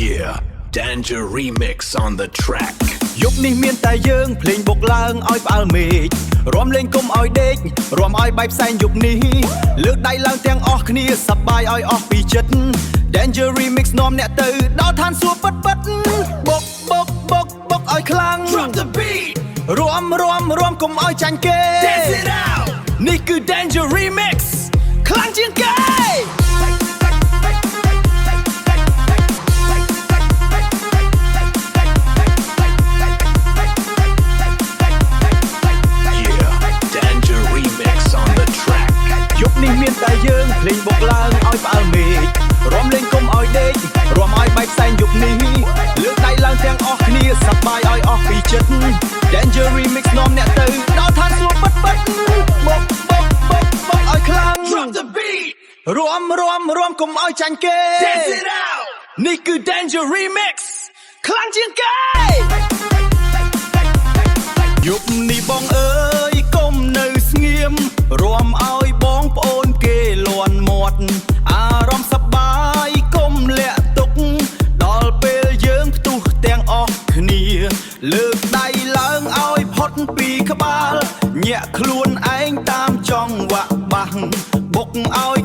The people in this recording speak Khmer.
Yeah, Danger remix on the track យប់នេះមានតែយើងភ្លេងបុកឡើងឲ្យផ្អើលមេឃរាំលេងគុំឲ្យដេករាំឲ្យបែបផ្សែងយប់នេះលើកដៃឡើងទាំងអស់គ្នាសប្បាយឲ្យអស់ពីចិត្ត Danger remix នាំអ្នកទៅដល់ឋានសួគ៌ពិតពិតបុកឲ្យខ្លាំង Drop the beat រាំគុំឲ្យចាញ់គេ Dance it out នេះគឺ Danger remix ខ្លាំងជាងគេ យប់នេះមានតែយើងភ្លេងបុកឡើងឲ្យផ្អើលមេឃរាំលេងគុំឲ្យដេករាំឲ្យបែកផ្សែងយប់នេះលើកដៃឡើងទាំងអស់គ្នាសប្បាយឲ្យអស់ពីចិត្ត Danger remix នាំអ្នកទៅដល់ឋានសួគ៌ពិតពិតបុកឲ្យខ្លាំង Drop the beat រាំគុំឲ្យចាញ់គេ Dance it out នេះគឺ Danger remix ខ្លាំងជាងគេយប់នេះបងអើយកុំនៅស្ងៀមរាំឲ្យបងប្អូនគេលន់មាត់អារម្មណ៍សប្បាយកុំលាក់ទុកដល់ពេលយើងផ្ទុះទាំងអស់គ្នាលើកដៃឡើងឲ្យផុតពីក្បាលញាក់ខ្លួនឯងតាមចង្វាក់បាសបុកឲ្យ